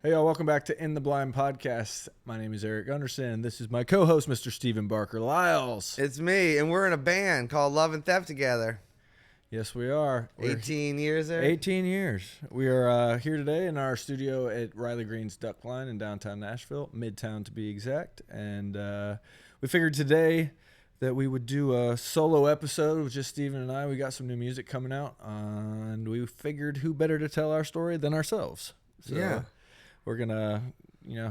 Hey, y'all, welcome back to In the Blind Podcast. My name is Eric Gunderson. This is my co-host, Mr. Stephen Barker Lyles. It's me, and we're in a band called Love and Theft together. Yes, we are. We're 18 years there? 18 years. We are here today in our studio at Riley Green's Duck Line in downtown Nashville, Midtown to be exact. And we figured today that we would do a solo episode with just Stephen and I. We got some new music coming out, and we figured who better to tell our story than ourselves. So, yeah. We're going to,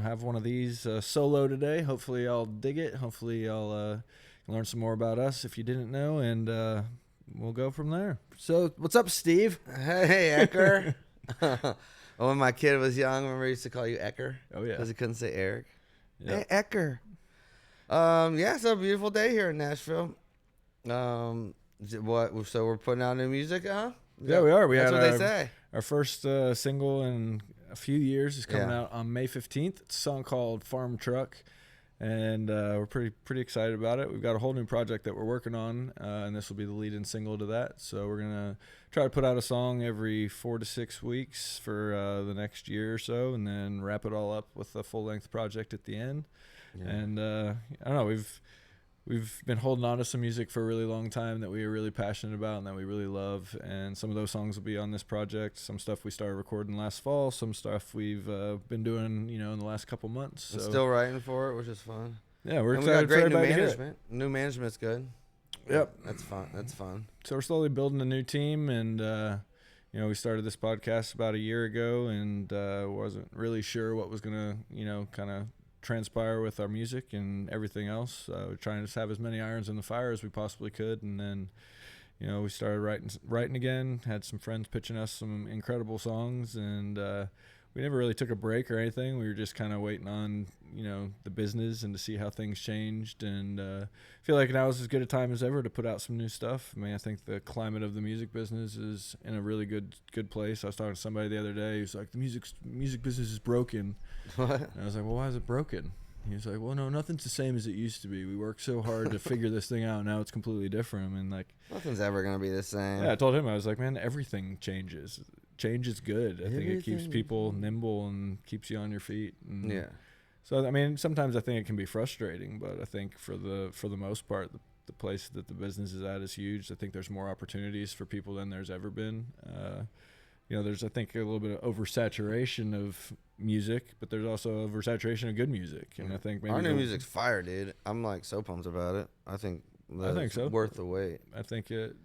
have one of these solo today. Hopefully y'all dig it. Hopefully y'all learn some more about us if you didn't know, and we'll go from there. So what's up, Steve? Hey, Ecker. When my kid was young, remember I used to call you Ecker? Oh, yeah. Because he couldn't say Eric. Yep. Hey, Ecker. It's a beautiful day here in Nashville. So we're putting out new music, huh? Yeah, we are. That's what they say. Our first single in a few years is coming Yeah. out on May 15th. It's a song called Farm Truck, and we're pretty excited about it. We've got a whole new project that we're working on, and this will be the lead-in single to that. So we're going to try to put out a song every 4 to 6 weeks for the next year or so, and then wrap it all up with a full-length project at the end. Yeah. And I don't know, we've been holding on to some music for a really long time that we are really passionate about and that we really love, and some of those songs will be on this project. Some stuff we started recording last fall, some stuff we've been doing in the last couple months. So Still writing for it, which is fun. yeah, we're And we excited got for great new everybody to hear it. management. New management's good. Yep. That's fun. So we're slowly building a new team, and we started this podcast about a year ago, and wasn't really sure what was gonna kind of transpire with our music and everything else. We're trying to just have as many irons in the fire as we possibly could, and then we started writing again. Had some friends pitching us some incredible songs, and we never really took a break or anything. We were just kind of waiting on the business and to see how things changed, and feel like now is as good a time as ever to put out some new stuff. I mean, I think the climate of the music business is in a really good place. I was talking to somebody the other day who's like, the music business is broken. What? And I was like, well, why is it broken? He was like, well, no, nothing's the same as it used to be. We worked so hard to figure this thing out. Now it's completely different. I mean, like, Nothing's ever going to be the same. yeah, I told him, I was like, man, everything changes. Change is good. I think it keeps people nimble and keeps you on your feet. And Yeah. so, I mean, sometimes I think it can be frustrating, but I think for the most part, the place that the business is at is huge. I think there's more opportunities for people than there's ever been. There's, I think, a little bit of oversaturation of music, but there's also oversaturation of good music. And I think maybe Our new music's fire, dude. I'm like so pumped about it. I think so. Worth the wait. I think it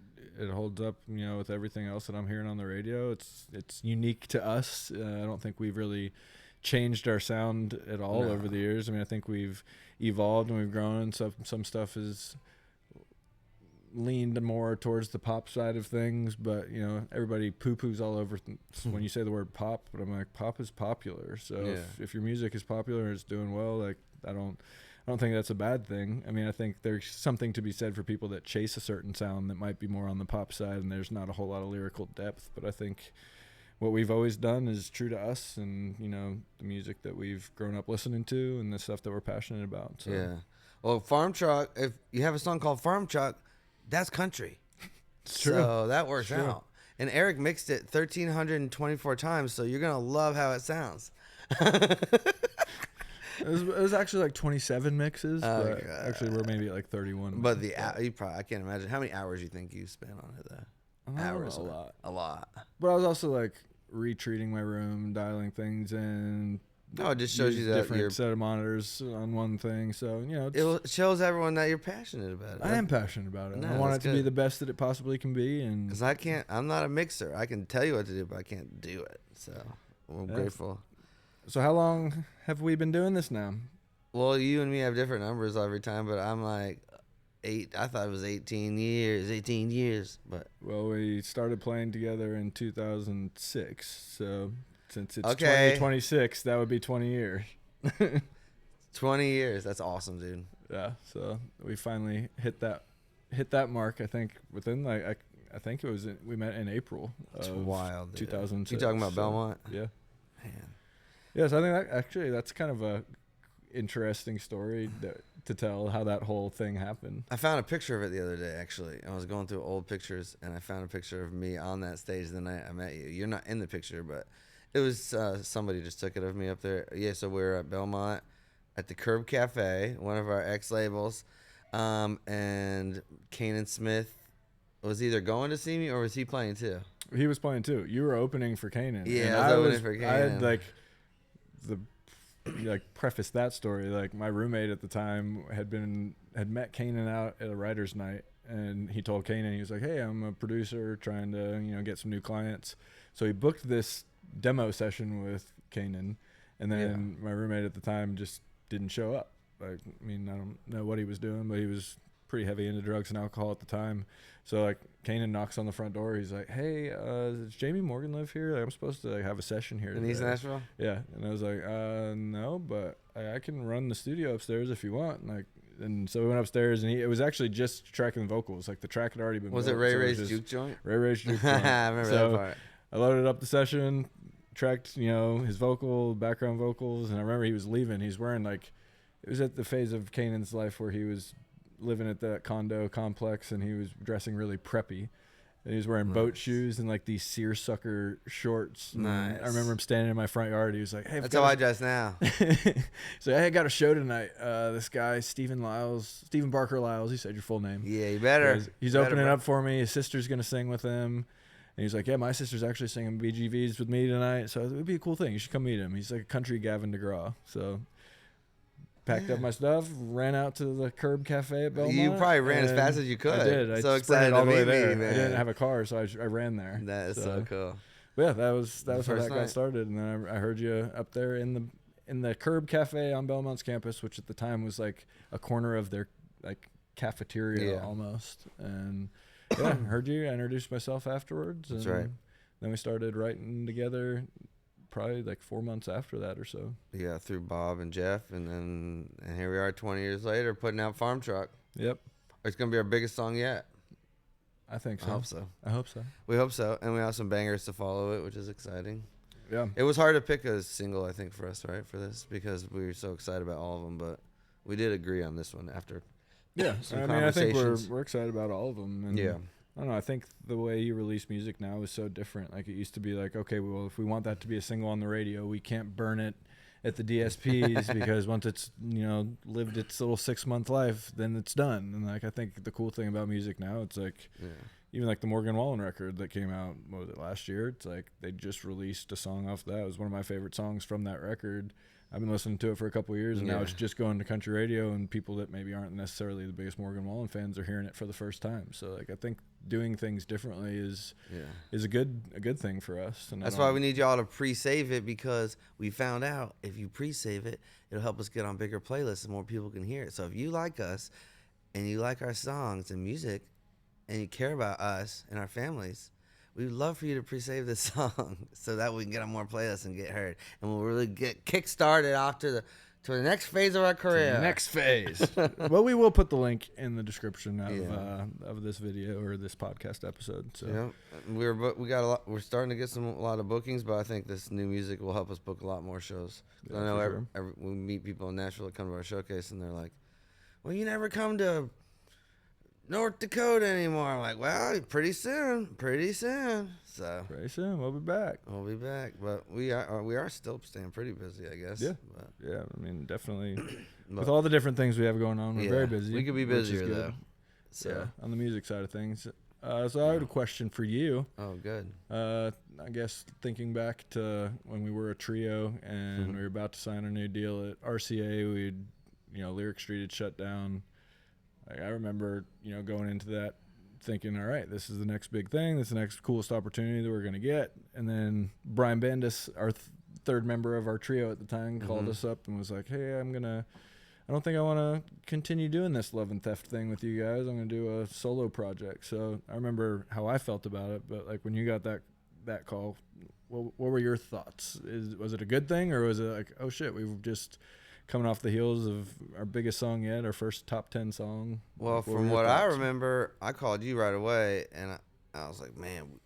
holds up, with everything else that I'm hearing on the radio. It's unique to us. I don't think we've really changed our sound at all over the years. I mean, I think we've evolved and we've grown, and some stuff is leaned more towards the pop side of things, but everybody poo-poos all over when you say the word pop, but I'm like, pop is popular. So if your music is popular and it's doing well, like, I don't think that's a bad thing. I mean, I think there's something to be said for people that chase a certain sound that might be more on the pop side and there's not a whole lot of lyrical depth, but I think what we've always done is true to us and the music that we've grown up listening to and the stuff that we're passionate about. So. Yeah. Well, Farm Truck, if you have a song called Farm Truck, that's country. It's true. So that works out. And Eric mixed it 1,324 times, so you're going to love how it sounds. It was actually like 27 mixes, but God. actually we're maybe at like 31. But I can't imagine how many hours you think you spent on it though. Hours, a lot. A lot. But I was also like retreating my room, dialing things in. No, it just shows you that different set of monitors on one thing. So it shows everyone that you're passionate about it. I am passionate about it. No, I want it that's to be good. the best that it possibly can be, and Because I'm not a mixer. I can tell you what to do, but I can't do it. So I'm grateful. So how long have we been doing this now? Well, you and me have different numbers every time, but I'm like 8. I thought it was 18 years, but. Well, we started playing together in 2006, so since it's Okay. 2026, that would be 20 years. 20 years. That's awesome, dude. Yeah, so we finally hit that mark. I think within like I think it was we met in April. It's of wild, dude. 2006. You talking about Belmont? Yeah. Man. Yeah, so I think that's kind of a interesting story to tell how that whole thing happened. I found a picture of it the other day, actually. I was going through old pictures, and I found a picture of me on that stage the night I met you. You're not in the picture, but It was somebody just took it of me up there. Yeah, so we were at Belmont at the Curb Cafe, one of our ex labels, and Kanan Smith was either going to see me or was he playing too? He was playing too. You were opening for Kanan. Yeah, and I was opening for I had Kanan. like preface that story. Like my roommate at the time had met Kanan out at a writer's night, and he told Kanan, he was like, "Hey, I'm a producer trying to get some new clients." So he booked this demo session with Kanan, and then my roommate at the time just didn't show up. Like, I mean, I don't know what he was doing, but he was pretty heavy into drugs and alcohol at the time. So like Kanan knocks on the front door. He's like, "Hey, does Jamie Morgan live here? Like, I'm supposed to have a session here In East Nashville? Yeah. And I was like, no, but I can run the studio upstairs if you want. And so we went upstairs, and it was actually just tracking vocals. Like the track had already been Was built, it Ray so Ray's Juke Joint? Ray Ray's Juke Joint. I remember So that part. I loaded up the session, tracked, his background vocals, and I remember he was leaving. He's wearing it was at the phase of Kanan's life where he was living at that condo complex, and he was dressing really preppy. And he was wearing boat shoes and these seersucker shorts. Nice. I remember him standing in my front yard. He was like, "Hey, That's how I dress now. so hey, I got a show tonight. This guy, Stephen Barker Lyles. He said your full name. Yeah, you better. He's opening up for me. His sister's gonna sing with him." And he's like, "Yeah, my sister's actually singing BGVs with me tonight, so it would be a cool thing. You should come meet him. He's like a country Gavin DeGraw." So packed up my stuff, ran out to the Curb Cafe at Belmont. You probably ran as fast as you could. I did. I so sprinted excited all to the way meet there. me, man. I didn't have a car, so I ran there. That is so cool. But yeah, that was how first that got night. started. And then I heard you up there in the Curb Cafe on Belmont's campus, which at the time was like a corner of their cafeteria almost. And yeah, I heard you. I introduced myself afterwards. That's and right. Then we started writing together probably 4 months after that or so. Yeah, through Bob and Jeff, and here we are 20 years later putting out Farm Truck. Yep. It's going to be our biggest song yet. I think so. I hope so. I hope so. We hope so. And we have some bangers to follow it, which is exciting. Yeah. It was hard to pick a single, I think, for us, right, for this, because we were so excited about all of them, but we did agree on this one after some I mean, I think conversations. we're excited about all of them. And Yeah. I don't know. I think the way you release music now is so different. Like it used to be okay, well, if we want that to be a single on the radio, we can't burn it at the DSPs because once it's, lived its little 6-month life, then it's done. And I think the cool thing about music now, it's even the Morgan Wallen record that came out, what was it, last year? It's they just released a song off that. It was one of my favorite songs from that record. I've been listening to it for a couple of years, and now it's just going to country radio, and people that maybe aren't necessarily the biggest Morgan Wallen fans are hearing it for the first time. So I think doing things differently is a good thing for us. And that's why we need y'all to pre-save it, because we found out if you pre-save it, it'll help us get on bigger playlists and more people can hear it. So if you like us and you like our songs and music and you care about us and our families, we'd love for you to pre-save this song so that we can get on more playlists and get heard, and we'll really get kick-started off to the next phase of our career. Next phase. Well, we will put the link in the description of this video or this podcast episode. So we're starting to get a lot of bookings, but I think this new music will help us book a lot more shows. Yeah, I know for we meet people in Nashville that come to our showcase, and they're like, "Well, you never come to North Dakota anymore." I'm like, "Well, pretty soon. So pretty soon we'll be back. We'll be back, but we are still staying pretty busy, I guess. Yeah, but, yeah. I mean, definitely with all the different things we have going on, we're very busy. We could be which is busier good. though. So yeah, on the music side of things. So I had a question for you. Oh, good. I guess thinking back to when we were a trio and we were about to sign a new deal at RCA, Lyric Street had shut down. I remember, going into that thinking, all right, this is the next big thing. This is the next coolest opportunity that we're going to get. And then Brian Bendis, our third member of our trio at the time, called us up and was like, hey, I don't think I want to continue doing this Love and Theft thing with you guys. I'm going to do a solo project. So I remember how I felt about it. But when you got that call, what were your thoughts? Was it a good thing, or was it like, oh shit, we've just coming off the heels of our biggest song yet, our first top 10 song? Well, from what I remember, I called you right away, and I was like, man,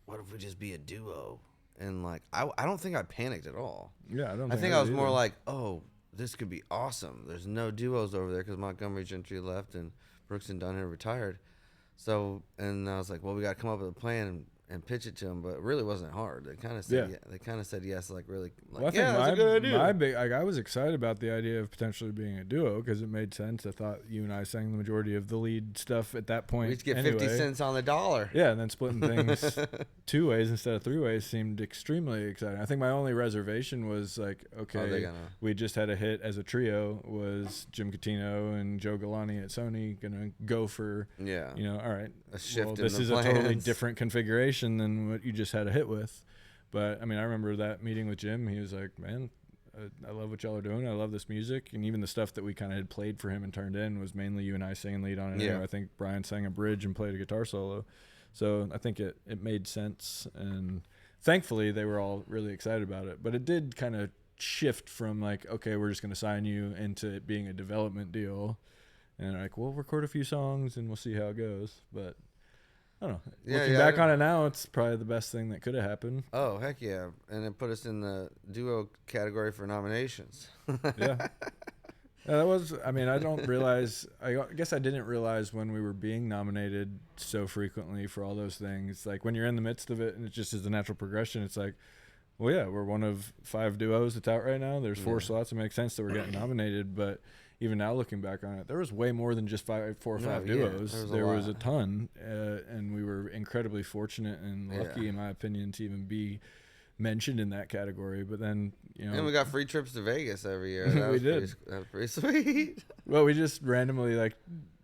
what if we just be a duo? And I don't think I panicked at all. Yeah, I think I was more like, oh, this could be awesome. There's no duos over there because Montgomery Gentry left and Brooks and Dunn had retired. So, and I was like, well, we got to come up with a plan. And and pitch it to them, but it really wasn't hard. They kind of said they kind of said yes, like really. Like, well, I think that's a good idea. I was excited about the idea of potentially being a duo because it made sense. I thought you and I sang the majority of the lead stuff at that point. We'd get anyway. 50 cents on the dollar. Yeah, and then splitting things 2 ways instead of 3 ways seemed extremely exciting. I think my only reservation was like, okay, we just had a hit as a trio. Was Jim Catino and Joe Galani at Sony gonna go for? Yeah, you know, all right. A shift. Well, this is plans. A totally different configuration than what you just had a hit with. But I mean, I remember that meeting with Jim. He was like, "Man, I love what y'all are doing. I love this music." And even the stuff that we kind of had played for him and turned in was mainly you and I singing lead on it. Yeah. I think Brian sang a bridge and played a guitar solo. So I think it made sense. And thankfully, they were all really excited about it. But it did kind of shift from like, okay, we're just going to sign you into it being a development deal. And like, we'll record a few songs and we'll see how it goes. But I don't know. Looking back on it now, it's probably the best thing that could have happened. Oh, heck yeah. And it put us in the duo category for nominations. Yeah. That was, I mean, I don't realize, I guess I didn't realize when we were being nominated so frequently for all those things. Like when you're in the midst of it and it just is the natural progression, it's like, well, yeah, we're one of 5 duos that's out right now. There's 4 slots. It makes sense that we're getting nominated. But even now looking back on it, there was way more than just 4 or 5 duos. There was a ton. And we were incredibly fortunate and lucky, in my opinion, to even be mentioned in that category. But then, you know. And we got free trips to Vegas every year. That we did. That was pretty sweet. Well, we just randomly, like,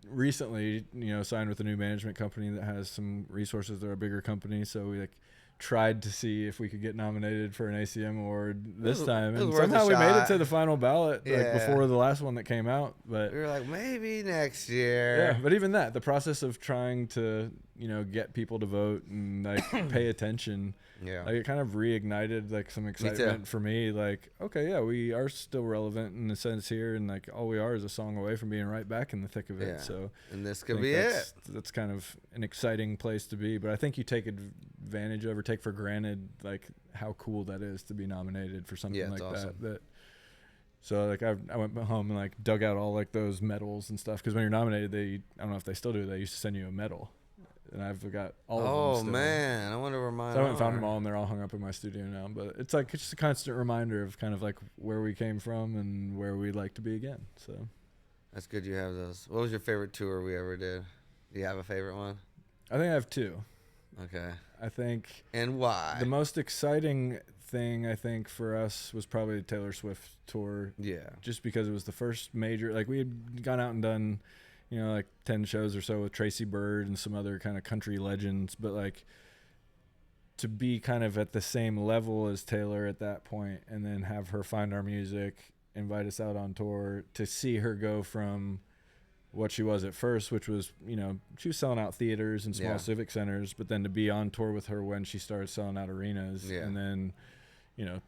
recently, you know, signed with a new management company that has some resources. They're a bigger company. So we, like, tried to see if we could get nominated for an ACM award this time, and somehow we made it to the final ballot like before the last one that came out. But we were like, maybe next year. Yeah, but even that, the process of trying to, you know, get people to vote and like pay attention, like it kind of reignited like some excitement for me. Like, okay, yeah, we are still relevant in a sense here, and like all we are is a song away from being right back in the thick of it. So, and this could be it. That's kind of an exciting place to be. But I think you take advantage of or take for granted like how cool that is to be nominated for something like awesome. that. So like I went home and like dug out all like those medals and stuff, because when you're nominated, I don't know if they still do, they used to send you a medal. And I've got all of them. Oh man, I wonder where mine are. So I went and found them all, and they're all hung up in my studio now. But it's like it's just a constant reminder of kind of like where we came from and where we'd like to be again. So that's good you have those. What was your favorite tour we ever did? Do you have a favorite one? I think I have 2. Okay. I think. And why? The most exciting thing I think for us was probably the Taylor Swift tour. Yeah. Just because it was the first major. Like we had gone out and done, you know, like 10 shows or so with Tracy Byrd and some other kind of country legends, but like to be kind of at the same level as Taylor at that point, and then have her find our music, invite us out on tour, to see her go from what she was at first, which was, you know, she was selling out theaters and small civic centers, but then to be on tour with her when she started selling out arenas, and then, you know,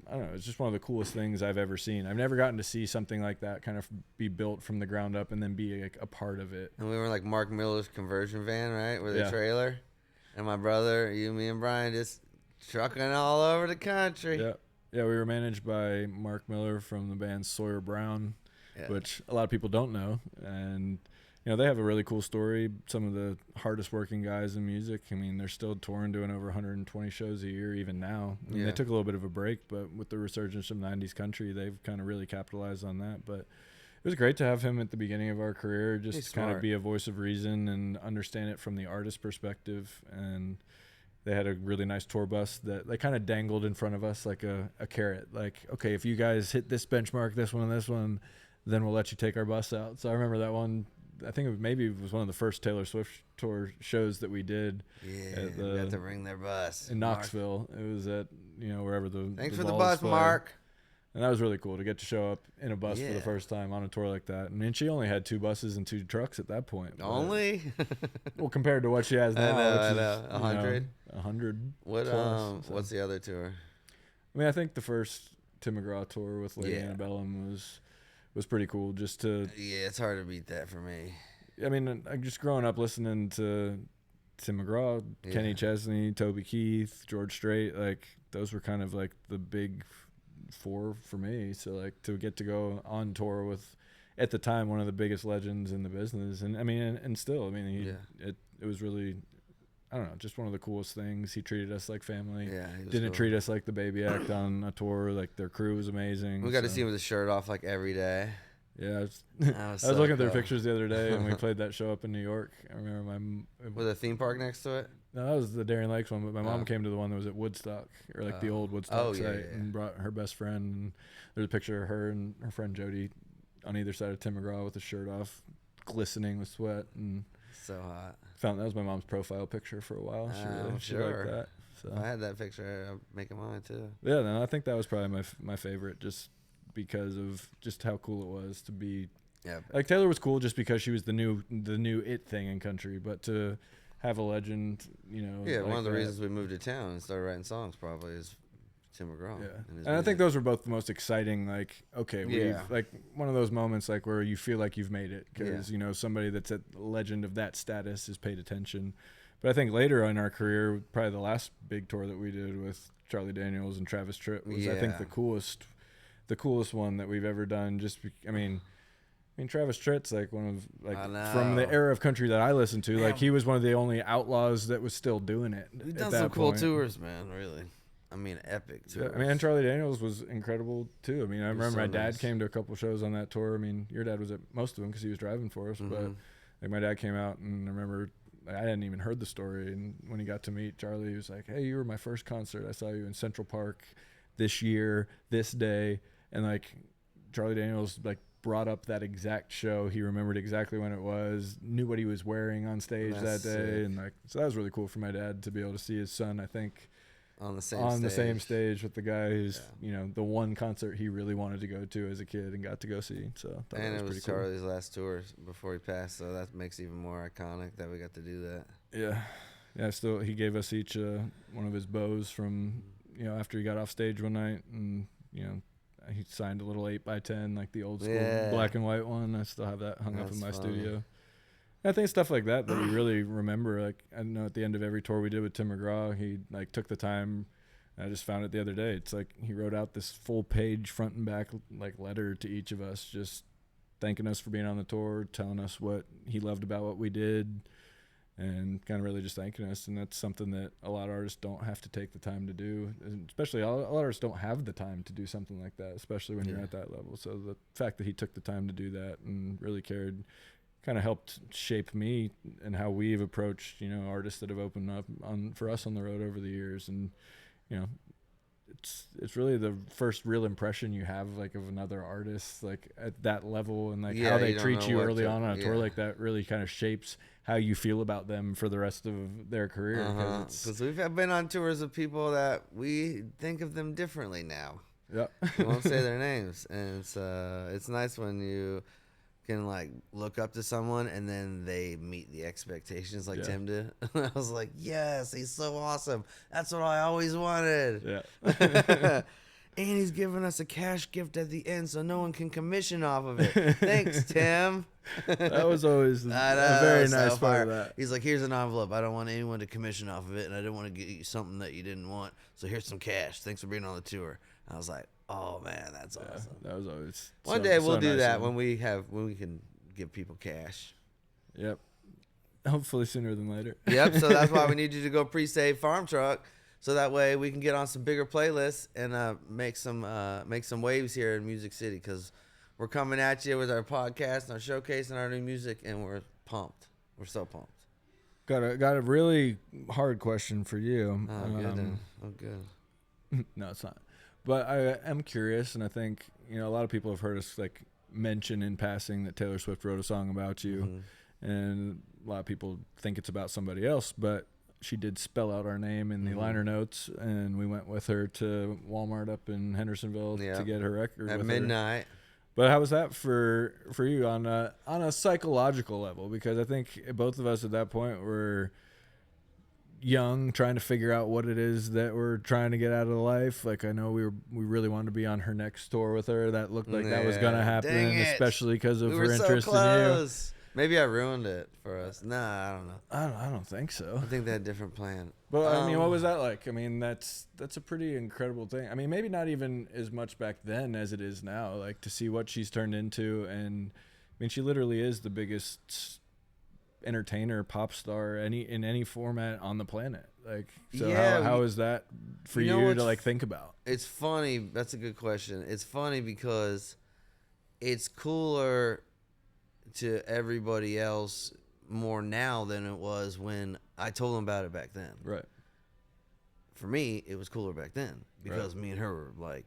I don't know, it's just one of the coolest things I've ever seen. I've never gotten to see something like that kind of be built from the ground up and then be like a part of it. And we were like Mark Miller's conversion van, right? With a trailer. And my brother, you, me, and Brian just trucking all over the country. Yeah. Yeah, we were managed by Mark Miller from the band Sawyer Brown, which a lot of people don't know. And you know, they have a really cool story. Some of the hardest working guys in music. I mean, they're still touring, doing over 120 shows a year even now. I mean, they took a little bit of a break, but with the resurgence of 90s country, they've kind of really capitalized on that. But it was great to have him at the beginning of our career, just to kind of be a voice of reason and understand it from the artist perspective. And they had a really nice tour bus that they kind of dangled in front of us like a carrot. Like, okay, if you guys hit this benchmark, this one and this one, then we'll let you take our bus out. So I remember that one. I think it was one of the first Taylor Swift tour shows that we did. Yeah, we had to bring their bus in Knoxville. It was at, you know, wherever the Thanks for the bus, Mark. And that was really cool to get to show up in a bus for the first time on a tour like that. I mean, she only had 2 buses and 2 trucks at that point. Only? Well, compared to what she has now, I know. 100. 100. What? Plus, what's the other tour? I mean, I think the first Tim McGraw tour with Lady Antebellum was pretty cool. Just to it's hard to beat that for me. I mean, I just growing up listening to Tim McGraw, Kenny Chesney, Toby Keith, George Strait, like those were kind of like the big 4 for me. So like to get to go on tour with, at the time, one of the biggest legends in the business, and I mean, and still, I mean, it was really I don't know, just one of the coolest things. He treated us like family. Yeah, he was Didn't cool. treat us like the baby act on a tour. Like their crew was amazing. We got to see him with his shirt off like every day. Yeah, That I was was so looking at their cool. pictures the other day, and we played that show up in New York. I remember With a theme park next to it. no, that was the Darien Lakes one, but my mom Oh. came to the one that was at Woodstock, or like the old Woodstock Oh, site, yeah, yeah. and brought her best friend. And there's a picture of her and her friend Jody on either side of Tim McGraw with his shirt off, glistening with sweat. And So hot. found that was my mom's profile picture for a while. She liked Sure. that. So If I had that picture, I'd make it mine too. yeah, no, I think that was probably my favorite, just because of just how cool it was to be. Yeah. Like Taylor was cool just because she was the new it thing in country, but to have a legend, you know. Yeah, like one of the that, reasons we moved to town and started writing songs probably is Tim McGraw. Yeah, And, his and I think music. those were both the most exciting. Like, okay, we've Yeah. like one of those moments like where you feel like you've made it because Yeah. you know somebody that's a legend of that status has paid attention. But I think later in our career, probably the last big tour that we did with Charlie Daniels and Travis Tritt was I think Yeah. the coolest one that we've ever done. I mean, Travis Tritt's like one of like I know. from the era of country that I listened to. Man. Like he was one of the only outlaws that was still doing it. We've at done that some cool point. tours, man. Really. I mean, epic Yeah, tours. I mean, and Charlie Daniels was incredible too. I mean, I He was remember so my dad nice. came to a couple shows on that tour. I mean, your dad was at most of them because he was driving for us. But Mhm. like my dad came out, and I remember I hadn't even heard the story. And when he got to meet Charlie, he was like, "Hey, you were my first concert. I saw you in Central Park this year, this day." And like Charlie Daniels like brought up that exact show. He remembered exactly when it was, knew what he was wearing on stage That's that day, sick. and like so that was really cool for my dad to be able to see his son. I think On the same on stage. the same stage with the guy who's Yeah. you know the one concert he really wanted to go to as a kid and got to go see. So I thought And that it was was pretty cool. Charlie's last tour before he passed, so that makes it even more iconic that we got to do that. Yeah. Still, he gave us each one of his bows from after he got off stage one night, and he signed a little 8x10 like the old school Yeah. black and white one. I still have that hung up in my That's funny. studio. I think stuff like that you really remember. Like I know at the end of every tour we did with Tim McGraw, he like took the time. I just found it the other day. It's like he wrote out this full page front and back like letter to each of us, just thanking us for being on the tour, telling us what he loved about what we did, and kind of really just thanking us. And that's something that a lot of artists don't have to take the time to do, and especially a lot of artists don't have the time to do something like that, especially when you're Yeah. at that level. So the fact that he took the time to do that and really cared kind of helped shape me and how we've approached artists that have opened up for us on the road over the years. And it's really the first real impression you have like of another artist like at that level, and like Yeah, how they you don't treat know you what early to- on a tour yeah. like that really kind of shapes how you feel about them for the rest of their career. 'Cause it's Because we've been on tours of people that we think of them differently now. yeah. We won't say their names, and it's nice when you can like look up to someone and then they meet the expectations like Yeah. Tim did. I was like, yes, he's so awesome. That's what I always wanted. Yeah. And he's giving us a cash gift at the end so no one can commission off of it. Thanks, Tim. That was always I a know, very so nice part fire. of that. He's like, here's an envelope. I don't want anyone to commission off of it, and I didn't want to get you something that you didn't want. So here's some cash. Thanks for being on the tour. I was like, oh man, that's Yeah, awesome. that was always One so- day so we'll do nice that of when him. we can give people cash. Yep. Hopefully sooner than later. Yep. So that's why we need you to go pre-save Farm Truck, so that way we can get on some bigger playlists and make some waves here in Music City, because we're coming at you with our podcast and our showcase and our new music, and we're pumped. We're so pumped. Got a really hard question for you. Oh, good. Then. Oh, good. No, it's not. But I am curious, and I think a lot of people have heard us like mention in passing that Taylor Swift wrote a song about you, Mhm. and a lot of people think it's about somebody else. But she did spell out our name in the Mhm. liner notes, and we went with her to Walmart up in Hendersonville Yeah. to get her record At with her. midnight. But how was that for you on a psychological level? Because I think both of us at that point were young, trying to figure out what it is that we're trying to get out of life. Like I know we really wanted to be on her next tour with her. That looked like that was gonna Yeah, happen, dang it. especially because of We her were so interest in you. close. Maybe I ruined it for us. Nah, I don't know. I don't think so. I think they had a different plan. But I mean, what was that like? I mean, that's a pretty incredible thing. I mean, maybe not even as much back then as it is now. Like to see what she's turned into, and I mean, she literally is the biggest entertainer, pop star, in any format on the planet. Like, so Yeah, how is that for you know you what's to like think about? It's funny. That's a good question. It's funny because it's cooler to everybody else more now than it was when I told them about it back then. Right. For me, it was cooler back then because Right. me and her were like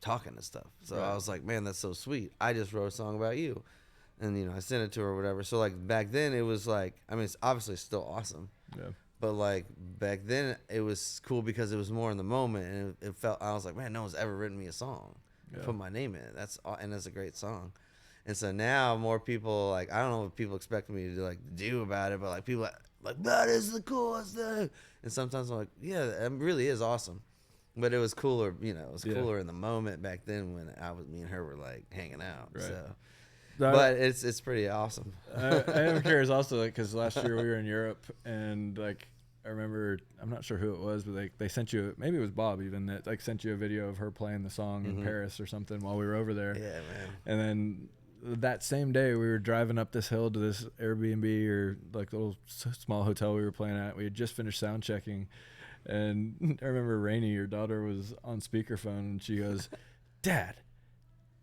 talking and stuff. So Right. I was like, man, that's so sweet. I just wrote a song about you. And, I sent it to her or whatever. So, like, back then it was like, I mean, it's obviously still awesome. Yeah. But, like, back then it was cool because it was more in the moment. And it felt, I was like, man, no one's ever written me a song. Yeah. Put my name in it. And that's a great song. And so now more people, like, I don't know what people expect me to, like, do about it. But, like, people like, that is the coolest thing. And sometimes I'm like, yeah, it really is awesome. But it was cooler, it was cooler in the moment back then when me and her were, like, hanging out. Right. So. But But it's pretty awesome. I am curious also, like, because last year we were in Europe, and like I remember, I'm not sure who it was, but they sent you, maybe it was Bob even, that like sent you a video of her playing the song in Paris or something while we were over there. Yeah, man. And then that same day we were driving up this hill to this Airbnb or like little small hotel we were playing at. We had just finished sound checking, and I remember Rainey, your daughter, was on speakerphone, and she goes, "Dad,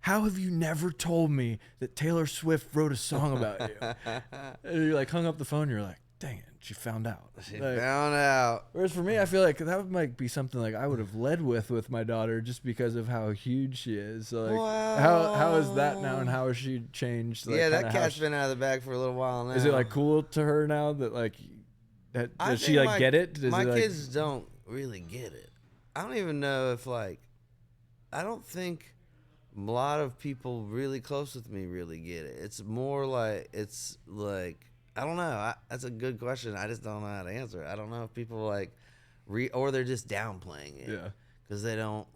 how have you never told me that Taylor Swift wrote a song about you?" And you like hung up the phone. You're like, "Dang it, she found out." She Like, found out. whereas for me, I feel like that might be something like I would have led with my daughter just because of how huge she is. So like, how is that now, and how has she changed? Like, Yeah, that kinda how cat's been out of the bag for a little while now. Is it like cool to her now that like does she think like get it? Does my it, like, kids don't really get it. I don't even know if I don't think a lot of people really close with me really get it. It's more like I don't know. That's a good question. I just don't know how to answer it. I don't know if people like or they're just downplaying it. Yeah. Because they don't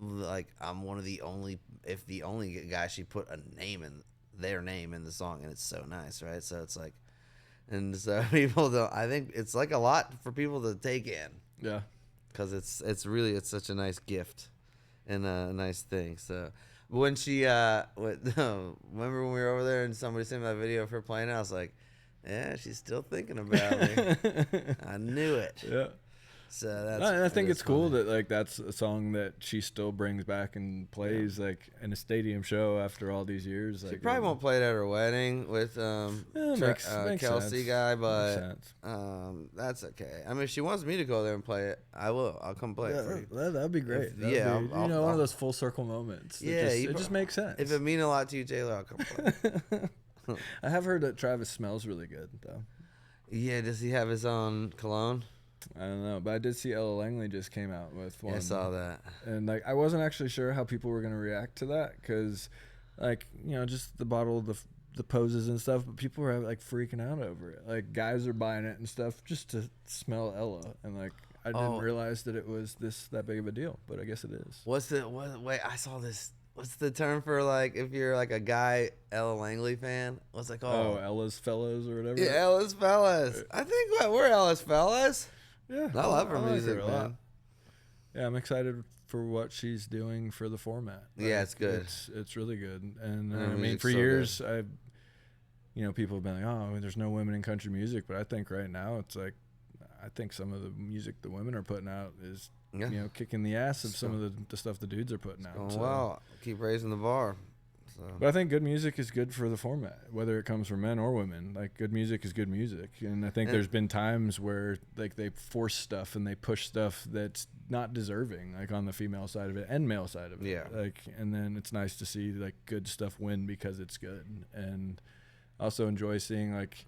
like. I'm one of the only, if the only guy she put their name in the song, and it's so nice, right? So it's like, and so people don't. I think it's like a lot for people to take in. Yeah. Because it's really such a nice gift and a nice thing. So when she remember when we were over there and somebody sent me that video of her playing, I was like, yeah, she's still thinking about me. I knew it. Yeah. So that's. I think that's it's cool funny. that like that's a song that she still brings back and plays like in a stadium show after all these years. She Like, probably won't play it at her wedding with makes Kelsey sense. guy, but Makes sense. that's okay. I mean, if she wants me to go there and play it, I will. I'll come play it for you. That'd be great. If- That'd yeah, be, I'll- one of those full circle moments. Yeah, It just makes sense. If it mean a lot to you, Taylor, I'll come play. I have heard that Travis smells really good though. Yeah, does he have his own cologne? I don't know, but I did see Ella Langley just came out with one. Yeah, I saw that. And like I wasn't actually sure how people were gonna react to that because, like, just the bottle, the poses and stuff, but people were like freaking out over it. Like guys are buying it and stuff just to smell Ella, and like I didn't realize that it was that big of a deal, but I guess it is. Wait, I saw this. What's the term for like if you're like a guy Ella Langley fan? What's it called? Oh, Ella's Fellows or whatever. Yeah, Ella's Fellas. I think we're Ella's Fellas. Yeah, I love her like music, a man. lot. Yeah, I'm excited for what she's doing for the format. Yeah, it's good. It's really good, and Her I mean, music's for so years, people have been like, "Oh, there's no women in country music," but I think right now it's like, I think some of the music the women are putting out is, Yeah. kicking the ass of some of the stuff the dudes are putting out. Going So- well. Keep raising the bar. So. But I think good music is good for the format, whether it comes from men or women. Like, good music is good music, and I think there's been times where like they force stuff and they push stuff that's not deserving, like on the female side of it and male side of it. Yeah. Like, and then it's nice to see like good stuff win because it's good, and also enjoy seeing like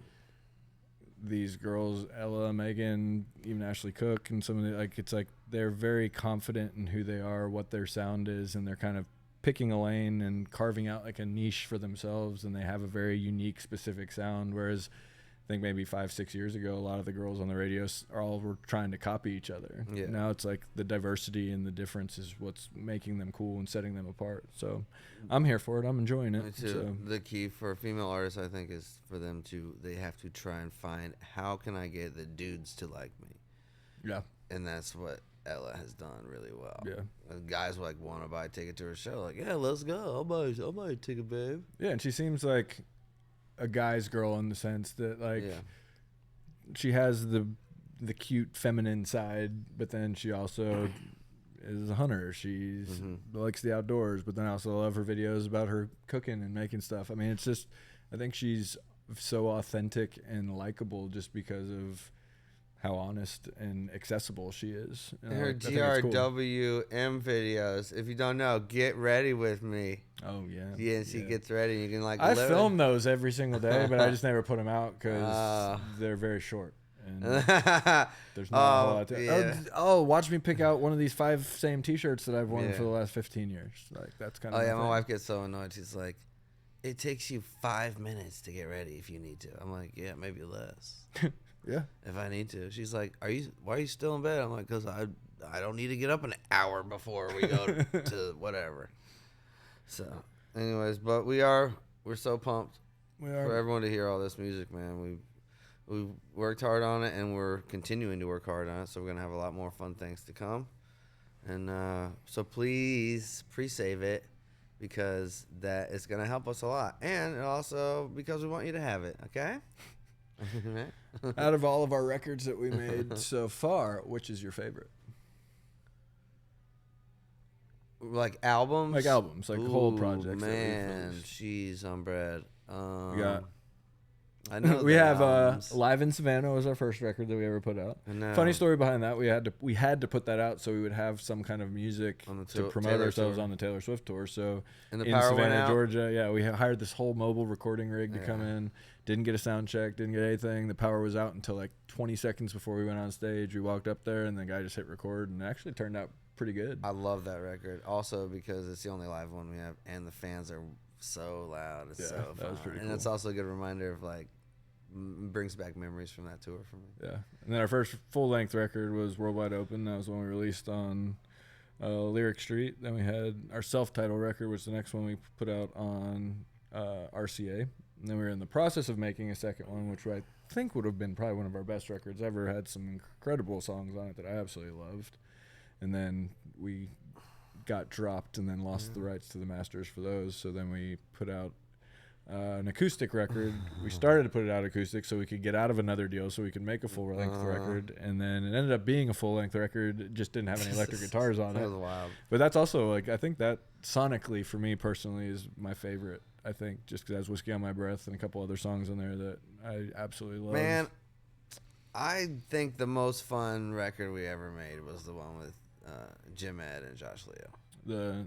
these girls, Ella, Megan, even Ashley Cook, and some of the it's like they're very confident in who they are, what their sound is, and they're kind of picking a lane and carving out like a niche for themselves, and they have a very unique, specific sound. Whereas I think maybe 5-6 years ago, a lot of the girls on the radio were trying to copy each other. Yeah. Now it's like the diversity and the difference is what's making them cool and setting them apart. So I'm here for it. I'm enjoying it. Me too. So, The key for female artists, I think, is for them they have to try and find how can I get the dudes to like me, yeah. and that's what Ella has done really well. Yeah. And guys like want to buy a ticket to her show, like, yeah, let's go. I'll buy a ticket, babe. Yeah, and she seems like a guy's girl in the sense that like Yeah. she has the cute feminine side, but then she also is a hunter. She's likes the outdoors, but then I also love her videos about her cooking and making stuff. I mean, it's just, I think she's so authentic and likable just because of how honest and accessible she is. And her I think it's cool. GRWM videos. If you don't know, get ready with me. Oh yeah. Yeah, and she gets ready. You can like. I film those every single day, but I just never put them out because they're very short. And there's not a whole lot to. Yeah. Watch me pick out one of these 5 same T-shirts that I've worn for the last 15 years. Like that's kind of. Oh yeah, my wife gets so annoyed. She's like, "It takes you 5 minutes to get ready if you need to." I'm like, "Yeah, maybe less." Yeah. If I need to. She's like, why are you still in bed? I'm like, because I don't need to get up an hour before we go to whatever. So, anyways, but we're so pumped for everyone to hear all this music, man. We worked hard on it, and we're continuing to work hard on it, so we're going to have a lot more fun things to come. And so please pre-save it, because that is going to help us a lot. And also because we want you to have it, okay? Out of all of our records that we made so far, which is your favorite? Like albums? Like albums, like whole projects. Man, cheese on bread. We got. I know we have Live in Savannah was our first record that we ever put out. Funny story behind that. We had to put that out so we would have some kind of music to promote Taylor ourselves tour. on the Taylor Swift tour. So and the in power Savannah, went out. Georgia, yeah, we hired this whole mobile recording rig to come in. Didn't get a sound check, didn't get anything. The power was out until like 20 seconds before we went on stage. We walked up there and the guy just hit record, and it actually turned out pretty good. I love that record. Also because it's the only live one we have, and the fans are so loud. It's so fun. Was pretty and cool. it's also a good reminder of like brings back memories from that tour for me. Yeah. And then our first full-length record was Worldwide Open. That was when we released on Lyric Street. Then we had our self-titled record, which is the next one we put out on RCA. And then we were in the process of making a second one, which I think would have been probably one of our best records ever. Had some incredible songs on it that I absolutely loved. And then we got dropped and then lost the rights to the masters for those. So then we put out an acoustic record. We started to put it out acoustic so we could get out of another deal so we could make a full-length record. And then it ended up being a full-length record. It just didn't have any electric guitars on it. That was wild. But that's also, like, I think that sonically for me personally is my favorite. I think just because it has Whiskey on My Breath and a couple other songs in there that I absolutely love. Man, I think the most fun record we ever made was the one with Jim Ed and Josh Leo. The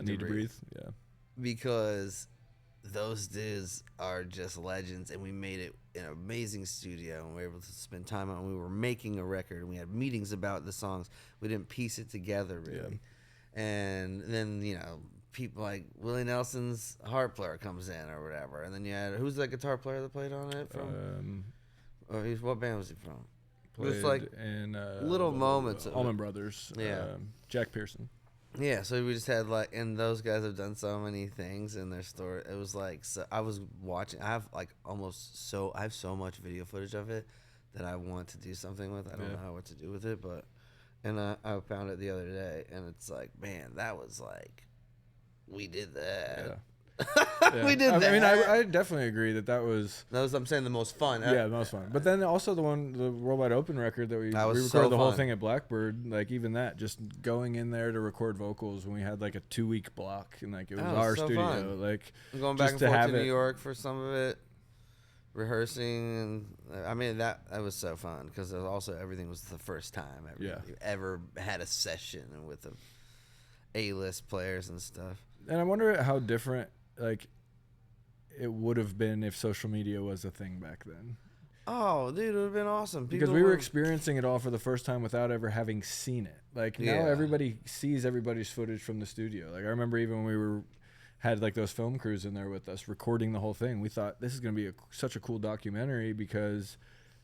Need to Breathe. Yeah. Because those dudes are just legends, and we made it in an amazing studio, and we were able to spend time on it. We were making a record, and we had meetings about the songs. We didn't piece it together, really. Yeah. And then, you know, people like Willie Nelson's harp player comes in or whatever. And then you had, who's that guitar player that played on it from? What band was he from? It's like in, little moments. Allman Brothers. Yeah. Jack Pearson. Yeah, so we just had like, and those guys have done so many things in their story. It was like, so I was watching. I have like I have so much video footage of it that I want to do something with. I don't know what to do with it, but and I found it the other day, and it's like, man, that was like, we did that. Yeah. We did that. I mean, I definitely agree that was. I'm saying, the most fun. Yeah, the most fun. But then also the Worldwide Open record that we recorded so the whole fun. thing at Blackbird. Like even that, just going in there to record vocals when we had like a 2-week block and like it was our so studio. fun. Like going back and forth to New York for some of it, rehearsing, and I mean that was so fun because also everything was the first time you ever had a session with the A-list players and stuff. And I wonder how different like it would have been if social media was a thing back then. Oh, dude, it would have been awesome. Because we were experiencing it all for the first time without ever having seen it. Like now everybody sees everybody's footage from the studio. Like I remember even when we had like those film crews in there with us recording the whole thing, we thought this is going to be such a cool documentary because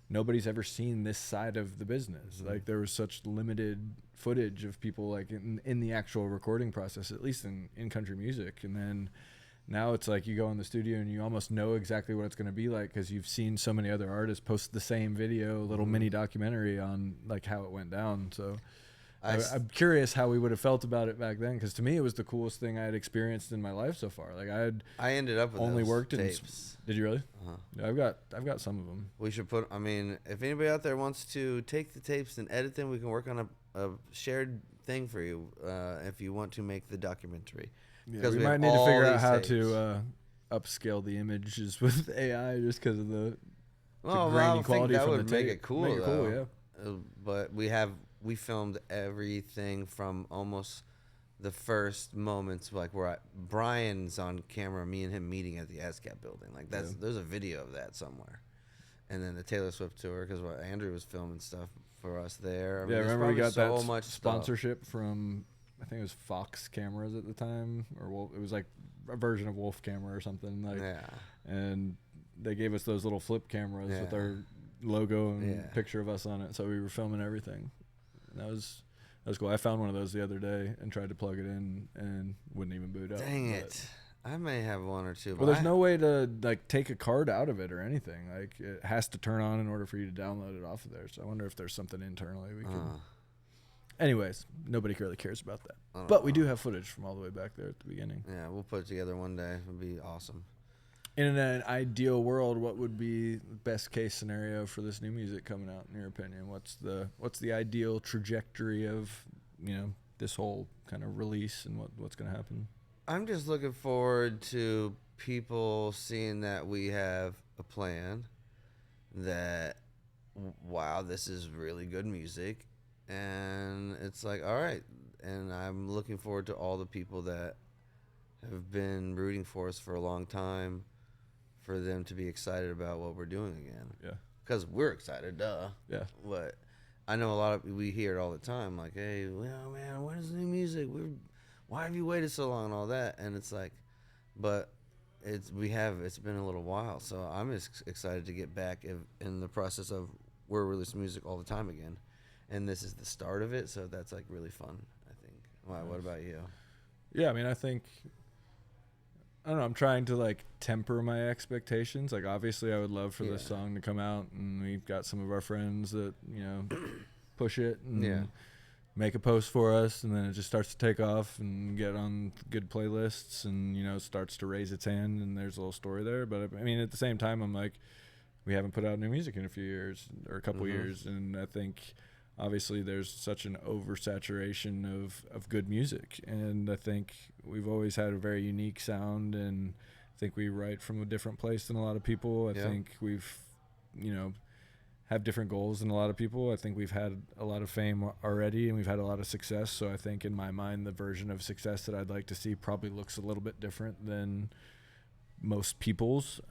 nobody's ever seen this side of the business. Mm-hmm. Like there was such limited footage of people like in the actual recording process, at least in country music. And then now it's like you go in the studio and you almost know exactly what it's going to be like because you've seen so many other artists post the same video, little mini documentary on like how it went down. So I'm curious how we would have felt about it back then, because to me it was the coolest thing I had experienced in my life so far. Like I ended up with only those worked tapes. Did you really? Uh-huh. Yeah, I've got some of them. We should put. I mean, if anybody out there wants to take the tapes and edit them, we can work on a shared thing for you. If you want to make the documentary, Yeah, we might need to figure out how to upscale the images with AI, just because of the grainy quality that from would the make tape. it cool. Make it cool, though. yeah. But we filmed everything from almost the first moments, like where Brian's on camera, me and him meeting at the ASCAP building. Like there's a video of that somewhere. And then the Taylor Swift tour, because Andrew was filming stuff for us there. I mean, Remember we got so that much sponsorship from, I think it was Fox Cameras at the time, or it was like a version of Wolf Camera or something. Like, yeah. And they gave us those little flip cameras with our logo and picture of us on it, so we were filming everything. And that was cool. I found one of those the other day and tried to plug it in and wouldn't even boot up. Dang it. I may have one or two. Well, there's no way to like take a card out of it or anything. Like it has to turn on in order for you to download it off of there. So I wonder if there's something internally we can. Anyways, nobody really cares about that. But we do have footage from all the way back there at the beginning. Yeah, we'll put it together one day. It'd be awesome. In an ideal world, what would be the best case scenario for this new music coming out, in your opinion? What's the ideal trajectory of, this whole kind of release and what's going to happen? I'm just looking forward to people seeing that we have a plan, that, wow, this is really good music. And it's like, all right. And I'm looking forward to all the people that have been rooting for us for a long time, for them to be excited about what we're doing again. Yeah. Because we're excited, duh. Yeah. But I know we hear it all the time, like, hey, well, man, where's the new music? Why have you waited so long and all that? And it's like, but it's been a little while. So I'm just excited to get back in the process of we're releasing music all the time again. And this is the start of it. So that's like really fun, I think. Wow, what about you? Yeah, I mean, I think, I don't know, I'm trying to like temper my expectations. Like obviously I would love for this song to come out, and we've got some of our friends that, push it and make a post for us, and then it just starts to take off and get on good playlists, and starts to raise its hand, and there's a little story there. But I mean, at the same time, I'm like, we haven't put out new music in a few years or a couple years, and I think obviously there's such an oversaturation of good music, and I think we've always had a very unique sound, and I think we write from a different place than a lot of people. I think we've have different goals than a lot of people. I think we've had a lot of fame already, and we've had a lot of success. So I think in my mind, the version of success that I'd like to see probably looks a little bit different than most people's.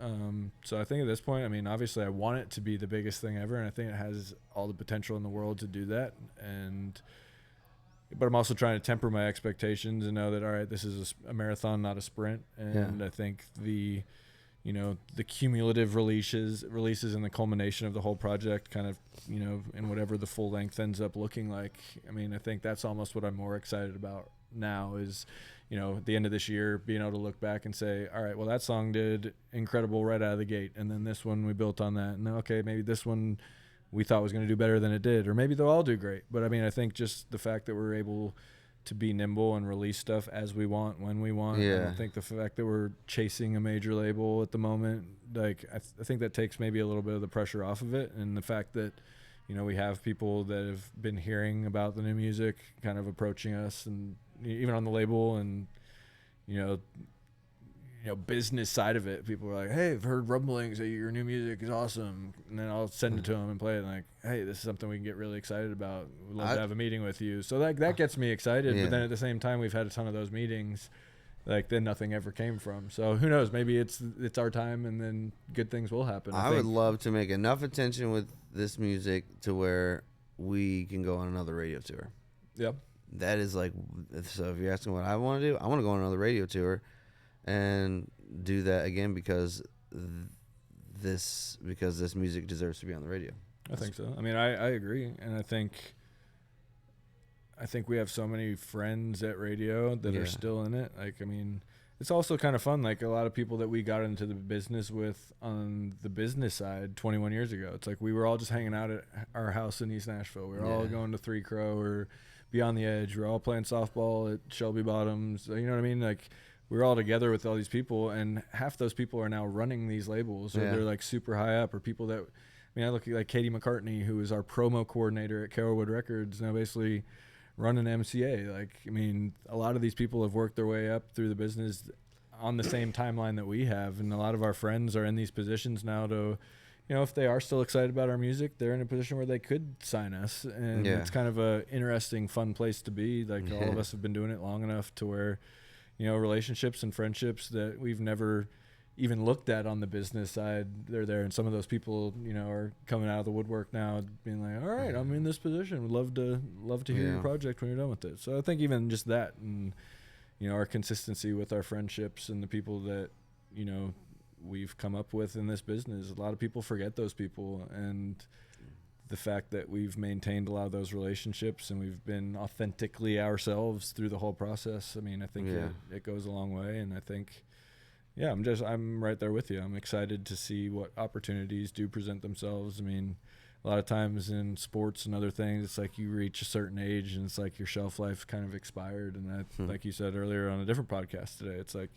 So I think at this point, I mean, obviously I want it to be the biggest thing ever, and I think it has all the potential in the world to do that. But I'm also trying to temper my expectations and know that, all right, this is a marathon, not a sprint. And I think the cumulative releases and the culmination of the whole project kind of, in whatever the full length ends up looking like. I mean, I think that's almost what I'm more excited about now is, at the end of this year, being able to look back and say, all right, well, that song did incredible right out of the gate. And then this one, we built on that. And okay, maybe this one we thought was going to do better than it did, or maybe they'll all do great. But I mean, I think just the fact that we're able to be nimble and release stuff as we want, when we want. I don't think the fact that we're chasing a major label at the moment, like I think that takes maybe a little bit of the pressure off of it. And the fact that, we have people that have been hearing about the new music kind of approaching us, and even on the label and, business side of it, people are like, hey, I've heard rumblings that your new music is awesome. And then I'll send it to them and play it, and like, hey, this is something we can get really excited about. We'd love to have a meeting with you. So that gets me excited. But then at the same time, we've had a ton of those meetings, like then nothing ever came from. So who knows? Maybe it's our time, and then good things will happen. I would love to make enough attention with this music to where we can go on another radio tour. Yep. That is like, so if you're asking what I want to do, I want to go on another radio tour and do that again because this music deserves to be on the radio. I think so. I mean, I agree, and I think we have so many friends at radio that are still in it. Like, I mean, it's also kind of fun. Like a lot of people that we got into the business with on the business side 21 years ago. It's like we were all just hanging out at our house in East Nashville. We were all going to Three Crow or be on the edge. We're all playing softball at Shelby Bottoms. You know what I mean? Like, we're all together with all these people, and half those people are now running these labels, or they're like super high up, or people that, I mean, I look at like Katie McCartney, who is our promo coordinator at Carolwood Records, now basically running MCA. Like, I mean, a lot of these people have worked their way up through the business on the same timeline that we have, and a lot of our friends are in these positions now to, you know, if they are still excited about our music, they're in a position where they could sign us, and it's kind of a interesting, fun place to be. Like, all of us have been doing it long enough to where, you know, relationships and friendships that we've never even looked at on the business side, they're there. And some of those people, you know, are coming out of the woodwork now being like, all right, I'm in this position. Would love to hear your project when you're done with it. So I think even just that, and, you know, our consistency with our friendships and the people that, you know, we've come up with in this business, a lot of people forget those people, and the fact that we've maintained a lot of those relationships and we've been authentically ourselves through the whole process. I mean, I think it goes a long way. And I think, I'm right there with you. I'm excited to see what opportunities do present themselves. I mean, a lot of times in sports and other things, it's like you reach a certain age and it's like your shelf life kind of expired. And that, like you said earlier on a different podcast today, it's like,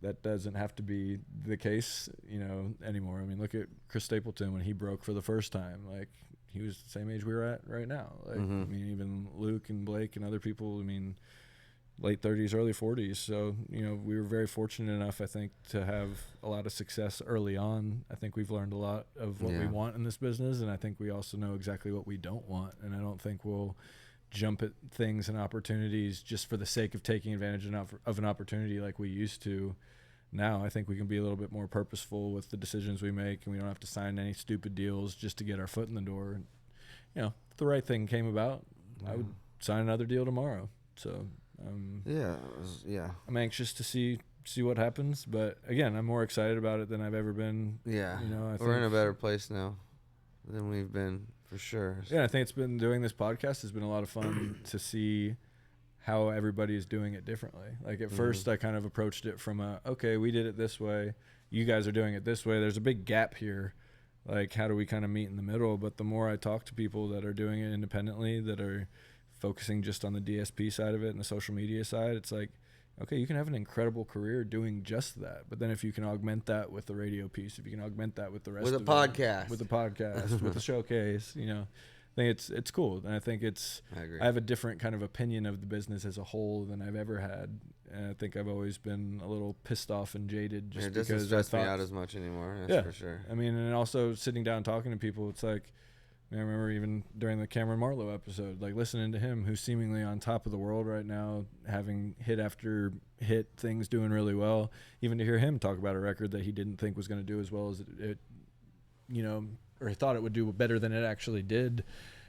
that doesn't have to be the case, you know, anymore. I mean, look at Chris Stapleton when he broke for the first time. Like, he was the same age we were at right now. Like, I mean, even Luke and Blake and other people, I mean, late 30s, early 40s. So, you know, we were very fortunate enough, I think, to have a lot of success early on. I think we've learned a lot of what we want in this business, and I think we also know exactly what we don't want. And I don't think we'll jump at things and opportunities just for the sake of taking advantage of an opportunity like we used to. Now I think we can be a little bit more purposeful with the decisions we make, and we don't have to sign any stupid deals just to get our foot in the door. And, you know, if the right thing came about, I would sign another deal tomorrow. So I'm anxious to see what happens, but again, I'm more excited about it than I've ever been. You know, we're in a better place now than we've been, for sure. Yeah, I think it's been, doing this podcast has been a lot of fun to see how everybody is doing it differently. Like, at first I kind of approached it from okay, we did it this way, you guys are doing it this way, there's a big gap here, like, how do we kind of meet in the middle? But the more I talk to people that are doing it independently, that are focusing just on the DSP side of it and the social media side, it's like, okay, you can have an incredible career doing just that, but then if you can augment that with the radio piece, if you can augment that with the rest with of a podcast, with the showcase, you know, I think it's cool. And I think I have a different kind of opinion of the business as a whole than I've ever had. And I think I've always been a little pissed off and jaded just because it doesn't stress me out as much anymore. That's for sure. I mean, and also sitting down and talking to people, it's like, I remember even during the Cameron Marlowe episode, like, listening to him, who's seemingly on top of the world right now, having hit after hit, things doing really well, even to hear him talk about a record that he didn't think was going to do as well as it, you know, or he thought it would do better than it actually did.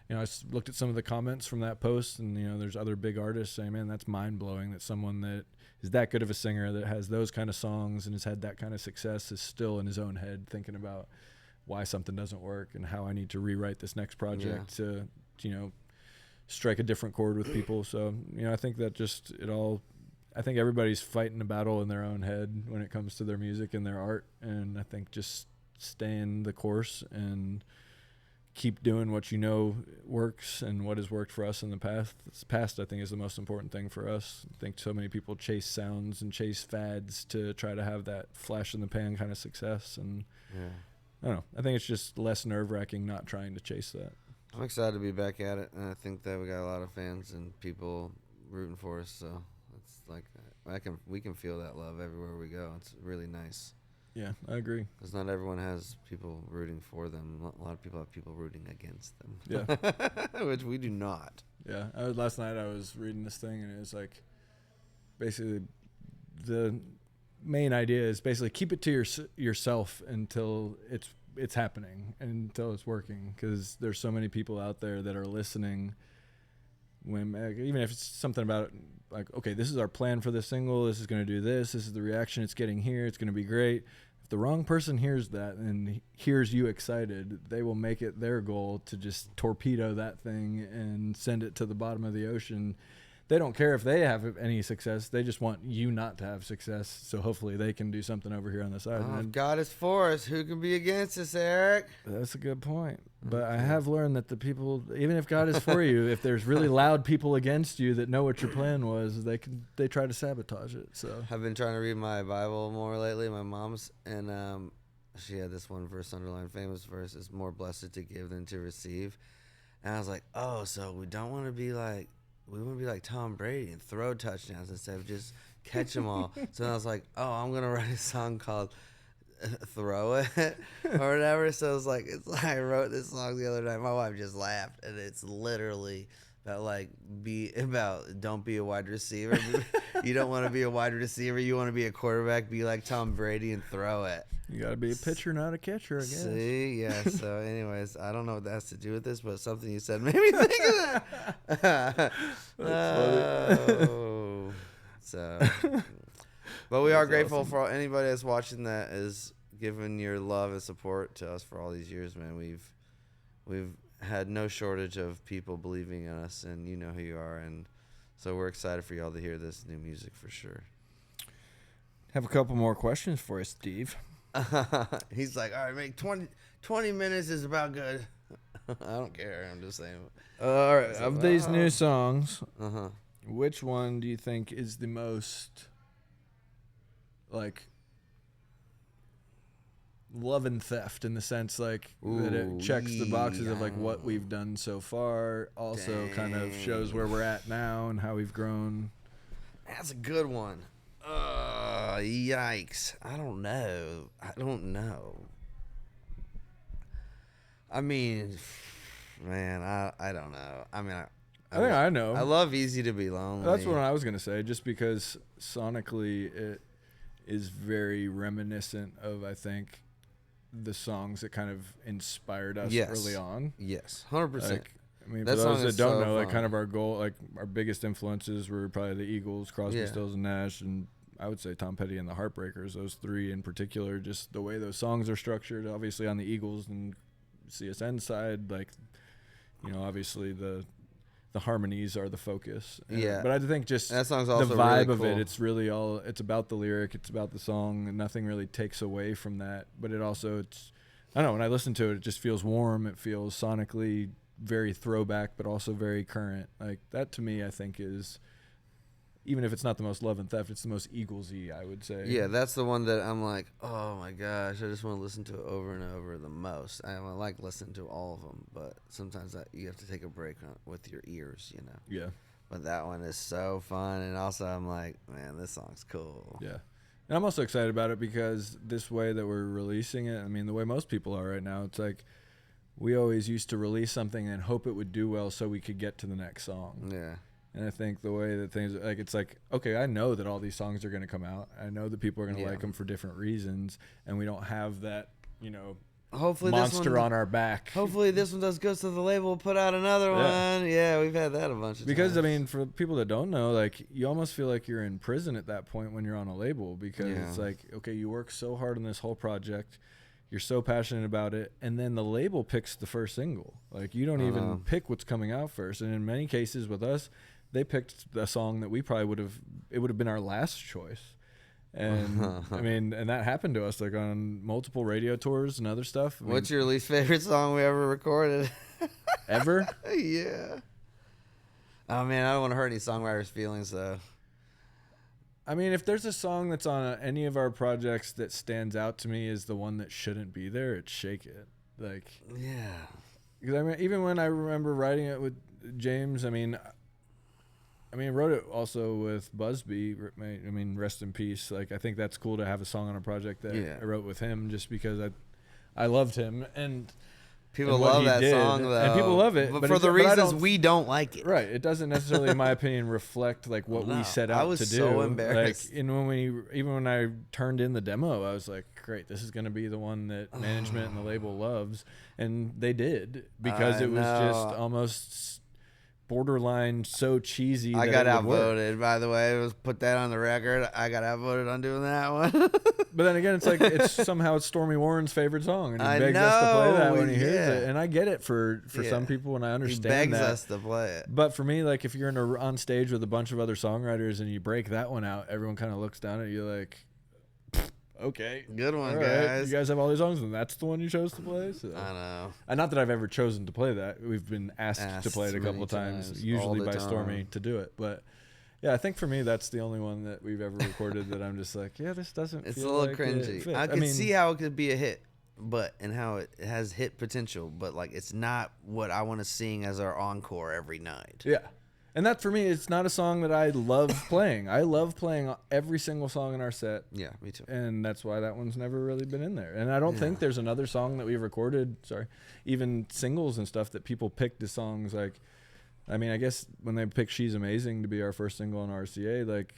You know, I looked at some of the comments from that post, and, you know, there's other big artists saying, man, that's mind-blowing that someone that is that good of a singer, that has those kind of songs and has had that kind of success, is still in his own head thinking about why something doesn't work and how I need to rewrite this next project to, you know, strike a different chord with people. So, you know, I think that just I think everybody's fighting a battle in their own head when it comes to their music and their art. And I think just staying the course and keep doing what you know works and what has worked for us in the past, I think, is the most important thing for us. I think so many people chase sounds and chase fads to try to have that flash in the pan kind of success. And I don't know. I think it's just less nerve-wracking not trying to chase that. I'm excited to be back at it, and I think that we got a lot of fans and people rooting for us. So it's like we can feel that love everywhere we go. It's really nice. Yeah, I agree. Because not everyone has people rooting for them. A lot of people have people rooting against them. Yeah. Which we do not. Yeah. Last night I was reading this thing, and it was like, basically the main idea is basically keep it to yourself until it's happening and until it's working, because there's so many people out there that are listening when, even if it's something about, like, okay, this is our plan for this single, this is going to do this is the reaction it's getting here, it's going to be great. If the wrong person hears that and hears you excited, they will make it their goal to just torpedo that thing and send it to the bottom of the ocean. they don't care if they have any success. They just want you not to have success. So hopefully they can do something over here on the side. If God is for us, who can be against us, Eric? That's a good point. But I have learned that the people, even if God is for you, if there's really loud people against you that know what your plan was, they try to sabotage it. So I've been trying to read my Bible more lately, my mom's, and she had this one verse underlined, famous verse, is more blessed to give than to receive. And I was like, oh, so we don't want to be like, we want to be like Tom Brady and throw touchdowns instead of just catch them all. So then I was like, oh, I'm going to write a song called Throw It or whatever. So it's like I wrote this song the other night. My wife just laughed, and it's literally about don't be a wide receiver. You don't want to be a wide receiver. You want to be a quarterback. Be like Tom Brady and throw it. You got to be a pitcher, not a catcher, I guess. See, yeah. So, anyways, I don't know what that has to do with this, but something you said made me think of that. Oh, so. But we are grateful for anybody that's watching that is giving your love and support to us for all these years, man. We've had no shortage of people believing in us, and you know who you are, and so we're excited for y'all to hear this new music for sure. Have a couple more questions for you, Steve. He's like, all right, make 20 minutes is about good. I don't care. I'm just saying. All right, of these new songs, Uh-huh. which one do you think is the most, like, love and theft in the sense, like, that it checks the boxes of, like, what we've done so far, also kind of shows where we're at now and how we've grown? That's a good one. Yikes. I don't know. I mean, man, I don't know. I mean, I think I know. I love Easy to Be Lonely. That's what I was going to say, just because sonically it is very reminiscent of, I think, the songs that kind of inspired us early on. Yes, 100%. Like, I mean, for those that don't know, like, kind of our goal, like, our biggest influences were probably the Eagles, Crosby, Stills, and Nash, and I would say Tom Petty and the Heartbreakers, those three in particular, just the way those songs are structured, obviously on the Eagles and CSN side, like, you know, obviously the harmonies are the focus. But I think just that song's also the vibe really of cool. it, it's really it's about the lyric, it's about the song, and nothing really takes away from that. But it also, I don't know, when I listen to it, it just feels warm. It feels sonically very throwback, but also very current. Like, that to me, I think is, even if it's not the most love and theft, it's the most Eagles-y, I would say. Yeah, that's the one that I'm like, oh my gosh, I just want to listen to it over and over the most. I like listening to all of them, but sometimes you have to take a break with your ears, you know. Yeah. But that one is so fun, and also I'm like, man, this song's cool. Yeah. And I'm also excited about it because this way that we're releasing it, I mean, the way most people are right now, it's like we always used to release something and hope it would do well so we could get to the next song. Yeah. And I think the way that things, like, it's like, okay, I know that all these songs are going to come out. I know that people are going to like them for different reasons, and we don't have that, you know, hopefully monster on our back. Hopefully this one does good, so the label will put out another one. Yeah, we've had that a bunch of times. Because, I mean, for people that don't know, like, you almost feel like you're in prison at that point when you're on a label, because it's like, okay, you work so hard on this whole project, you're so passionate about it, and then the label picks the first single. Like, you don't even pick what's coming out first. And in many cases with us, they picked a song that we probably would have been our last choice. And I mean, and that happened to us, like, on multiple radio tours and other stuff. What's your least favorite song we ever recorded? Ever? Yeah. Oh man, I don't want to hurt any songwriters' feelings though. I mean, if there's a song that's on any of our projects that stands out to me as the one that shouldn't be there, it's Shake It. Like, yeah. Because I mean, even when I remember writing it with James, I mean, wrote it also with Busby. I mean, rest in peace. Like, I think that's cool to have a song on a project that I wrote with him, just because I loved him, and people love that song though, and people love it, but for the reasons we don't like it. Right? It doesn't necessarily, in my opinion, reflect like what we set out to do. I was so embarrassed. Like, and when I turned in the demo, I was like, great, this is going to be the one that management and the label loves, and they did, because it was just almost borderline so cheesy. I that got it would work. outvoted, by the way. It was put that on the record. I got outvoted on doing that one. But then again, it's like somehow it's Stormy Warren's favorite song, and he I begs us to play that know, when he hears yeah. it. And I get it for Yeah. some people, and I He understand begs that. us to play it. But for me, like if you're on stage with a bunch of other songwriters and you break that one out, everyone kind of looks down at you like, okay, Good one, all right, guys. you guys have all these songs, and that's the one you chose to play. So. I know. And not that I've ever chosen to play that. We've been asked to Asked play it a couple many of times, times, all usually the by Stormy time. to do it. But yeah, I think for me that's the only one that we've ever recorded that I'm just like, yeah, this doesn't. It's a feel little like cringy. it fits. I can mean, see how it could be a hit, and how it has hit potential, but like it's not what I want to sing as our encore every night. Yeah. And that for me, it's not a song that I love playing. I love playing every single song in our set. Yeah, me too. And that's why that one's never really been in there. And I don't think there's another song that we've recorded, even singles and stuff that people picked as songs. Like, I mean, I guess when they picked She's Amazing to be our first single on RCA, like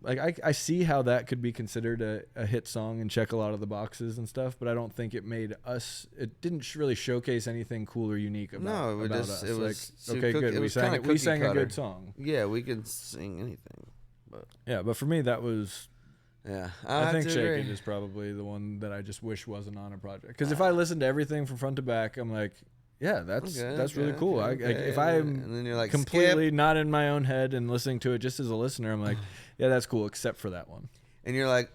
I see how that could be considered a hit song and check a lot of the boxes and stuff, but I don't think it made us. It didn't really showcase anything cool or unique about, No, about just us. it was like, okay, good. It We was sang kinda it. We cookie sang a cutter. good song. Yeah, we could sing anything. But Yeah, but for me, that was. yeah, I think Shake agree. It is probably the one that I just wish wasn't on a project. Because if I listen to everything from front to back, I'm like, yeah, that's really cool. If I'm and then you're like completely skip, not in my own head and listening to it just as a listener, I'm like, yeah, that's cool, except for that one. and you're like,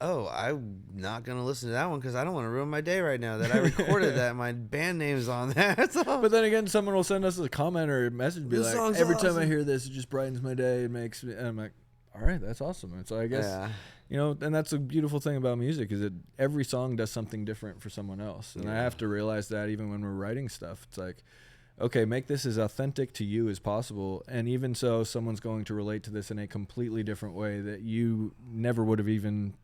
oh, I'm not gonna listen to that one because I don't want to ruin my day right now that I recorded that my band name's on that song. But then again, someone will send us a comment or a message, be This like, song's every time I awesome. hear this, it just brightens my day. It makes me, and I'm like, all right, that's awesome. And so I guess, Yeah. you know, and that's a beautiful thing about music is that every song does something different for someone else. And I have to realize that even when we're writing stuff, it's like, okay, make this as authentic to you as possible. And even so, someone's going to relate to this in a completely different way that you never would have even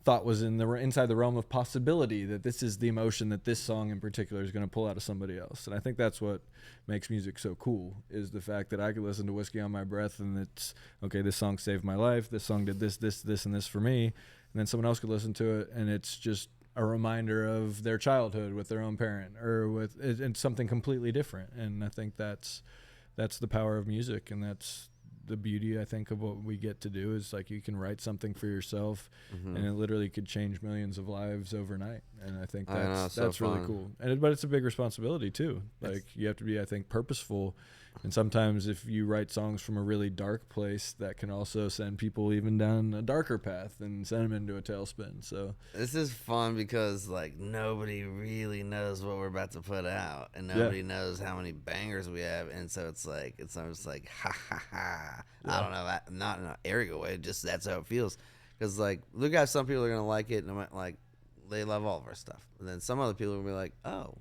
thought was inside the realm of possibility, that this is the emotion that this song in particular is going to pull out of somebody else. And I think that's what makes music so cool, is the fact that I could listen to Whiskey on My Breath and it's, okay, this song saved my life. This song did this, and this for me. And then someone else could listen to it and it's just a reminder of their childhood with their own parent or with it's something completely different. And I think that's the power of music, and that's the beauty, I think, of what we get to do is like you can write something for yourself and it literally could change millions of lives overnight. And I think that's really cool. But it's a big responsibility too. Like you have to be, I think, purposeful. And sometimes if you write songs from a really dark place, that can also send people even down a darker path and send them into a tailspin. So This is fun because like nobody really knows what we're about to put out, and nobody knows how many bangers we have, and so it's almost like ha ha ha. I don't know, not in an arrogant way, just that's how it feels. Because like look at some people are gonna like it, and like they love all of our stuff, and then some other people will be like, oh,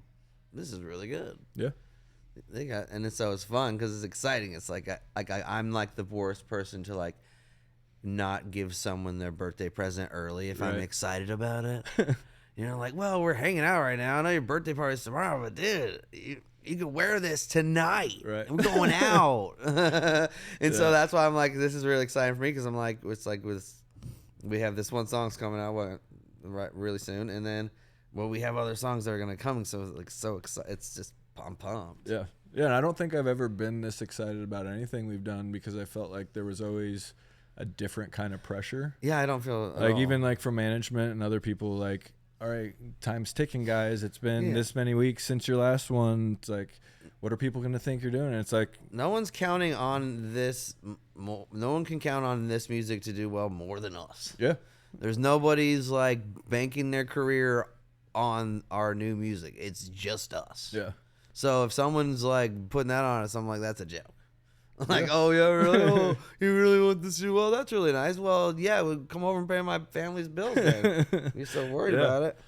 this is really good. yeah. So it's fun because it's exciting. It's like I'm like the worst person to like not give someone their birthday present early if I'm Right. excited about it. You know, like, well, we're hanging out right now. I know your birthday party's tomorrow, but dude, you can wear this tonight. Right. We're going out. And so that's why I'm like, this is really exciting for me because I'm like, it's like we have this one song's coming out really soon, and then we have other songs that are gonna come. So like so excited. It's just I'm pumped. Yeah. Yeah. And I don't think I've ever been this excited about anything we've done because I felt like there was always a different kind of pressure. Yeah, I don't feel Like even like from management and other people, like, all right, time's ticking, guys. It's been this many weeks since your last one. It's like, what are people going to think you're doing? And it's like, no one's counting on this. No one can count on this music to do well more than us. yeah. There's nobody's like banking their career on our new music. It's just us. Yeah. So if someone's like putting that on us, I'm like, that's a joke. I'm like, oh yeah, really? Oh, you really want this to do well? That's really nice. Well, yeah, we'll come over and pay my family's bills then. You're so worried about it.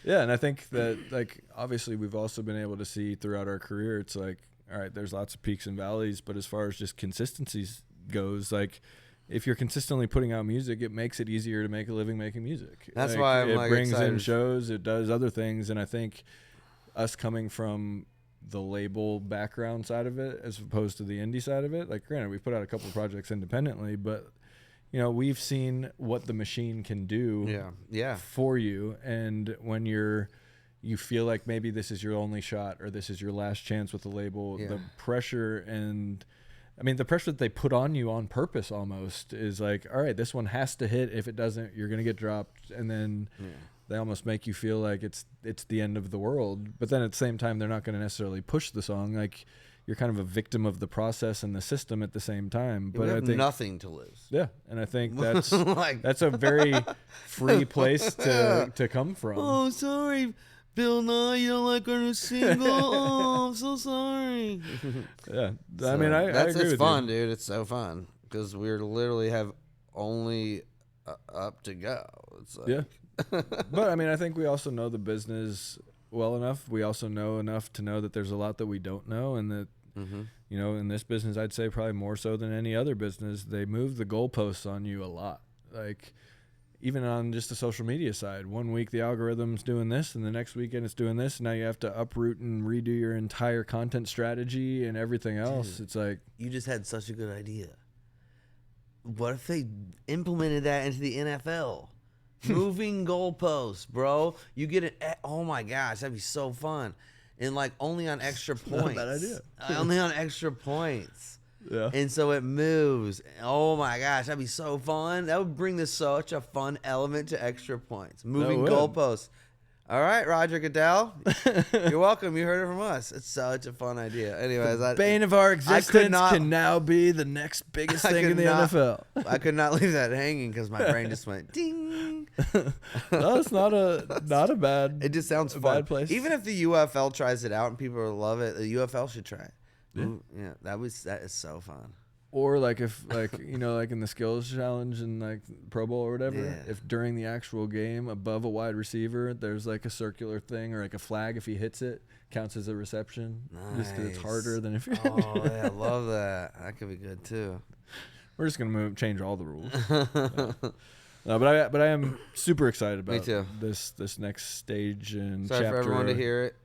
Yeah, and I think that, like, obviously we've also been able to see throughout our career, it's like, all right, there's lots of peaks and valleys, but as far as just consistencies goes, like, if you're consistently putting out music, it makes it easier to make a living making music. That's why I'm it like brings in excited. shows, it does other things, and I think us coming from the label background side of it as opposed to the indie side of it, like, granted, we've put out a couple of projects independently, but you know, we've seen what the machine can do Yeah. for you. And when you're, you feel like maybe this is your only shot or this is your last chance with the label. Yeah. The pressure and I mean the pressure that they put on you on purpose almost is like, all right, this one has to hit. If it doesn't, you're gonna get dropped. And then they almost make you feel like it's the end of the world. But then at the same time, they're not gonna necessarily push the song. Like you're kind of a victim of the process and the system at the same time. But we I have think nothing to lose. yeah, and I think that's Like- that's a very free place to come from. Oh, sorry, Bill Nye, you don't like our new single. Oh, I'm so sorry. Yeah, I mean, I agree it's with fun, you. dude. It's so fun because we literally have only up to go. It's like, Yeah, but I mean, I think we also know the business well enough. We also know enough to know that there's a lot that we don't know, and that you know, in this business, I'd say probably more so than any other business, they move the goalposts on you a lot. Like even on just the social media side, 1 week the algorithm's doing this, and the next weekend it's doing this. And now you have to uproot and redo your entire content strategy and everything else. Dude. It's like You just had such a good idea. What if they implemented that into the NFL? Moving goalposts, bro. You get it. Oh my gosh, that'd be so fun. And like only on extra points. Not a bad idea. Only on extra points. yeah. And so it moves. Oh my gosh, that'd be so fun. That would bring this such a fun element to extra points. Moving would. goalposts. All right, Roger Goodell. You're welcome. You heard it from us. It's such a fun idea. Anyways, Bane of our existence not- can now be the next biggest I thing in could the not- NFL. I could not leave that hanging because my brain just went ding. No, it's not a bad. It just sounds a fun. bad place. Even if the UFL tries it out and people love it, the UFL should try it. Yeah, that is so fun. Or like if like you know like in the skills challenge and like Pro Bowl or whatever, Yeah. if during the actual game above a wide receiver there's like a circular thing or like a flag, if he hits it counts as a reception. Just 'cause it's Nice. harder than if you're. Oh yeah, I love that. That could be good too. We're just gonna change all the rules. No, but I am super excited about too. this next stage and Sorry chapter. for everyone to hear it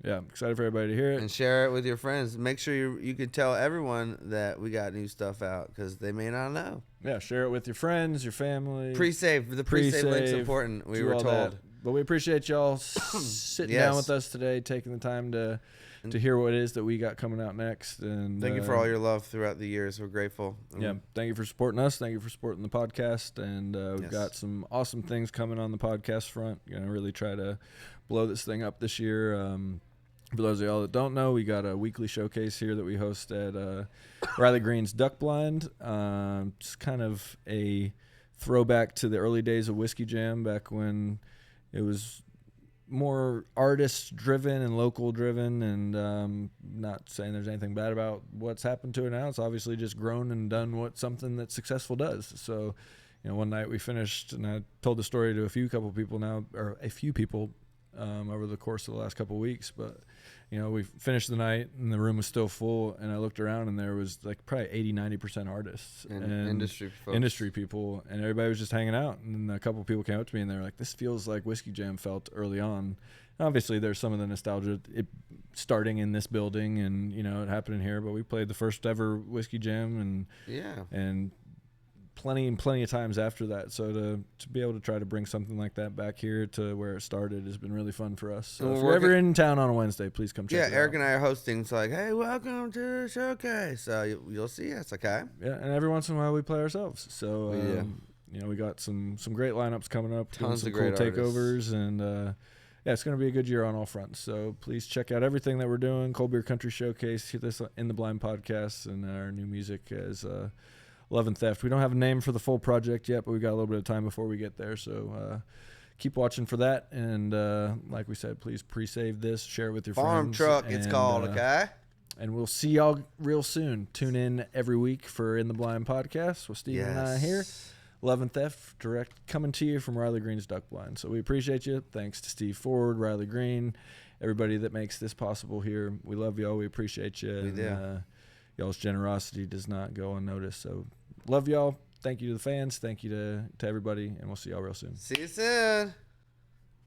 Yeah, excited for everybody to hear it. and share it with your friends. Make sure you can tell everyone that we got new stuff out because they may not know. Yeah, share it with your friends, your family. Pre-save. The pre-save link's Pre-save, important. We do were all told. that. But we appreciate y'all sitting down Yes. with us today, taking the time to hear what it is that we got coming out next. And Thank you for all your love throughout the years. We're grateful. yeah, thank you for supporting us. Thank you for supporting the podcast. And we've Yes. got some awesome things coming on the podcast front. Gonna really try to blow this thing up this year. For those of y'all that don't know, we got a weekly showcase here that we host at Riley Green's Duck Blind. It's kind of a throwback to the early days of Whiskey Jam, back when it was more artist driven and local driven, and not saying there's anything bad about what's happened to it now. It's obviously just grown and done what something that's successful does. So, you know, one night we finished, and I told the story to a few people over the course of the last couple of weeks, but you know, we finished the night and the room was still full, and I looked around and there was like probably 80-90% artists And and industry people, and everybody was just hanging out. And then a couple of people came up to me and they were like, this feels like Whiskey Jam felt early on. And obviously there's some of the nostalgia, it starting in this building and, you know, it happening here, but we played the first ever Whiskey Jam and plenty of times after that. So to be able to try to bring something like that back here to where it started has been really fun for us. So And if we're you're ever working- in town on a Wednesday, please come check it Eric out. and I are hosting. It's like, hey, welcome to the showcase. You'll see us, okay? Yeah, and every once in a while we play ourselves. So We do. you know, we got some great lineups coming up, doing Tons some of cool great takeovers, and yeah, it's going to be a good year on all fronts. So please check out everything that we're doing. Cold Beer Country Showcase, hit this In the Blind podcast, and our new music as Love and Theft. We don't have a name for the full project yet, but we got a little bit of time before we get there. So keep watching for that. And like we said, please pre-save this, share it with your Farm friends. truck, it's and, called, okay? And we'll see y'all real soon. Tune in every week for In the Blind podcast with Steve and I here. Love and Theft, direct coming to you from Riley Green's Duck Blind. So we appreciate you. Thanks to Steve Ford, Riley Green, everybody that makes this possible here. We love y'all. We appreciate you. We do. Y'all's generosity does not go unnoticed. So love y'all. Thank you to the fans. Thank you to everybody. And we'll see y'all real soon. See you soon.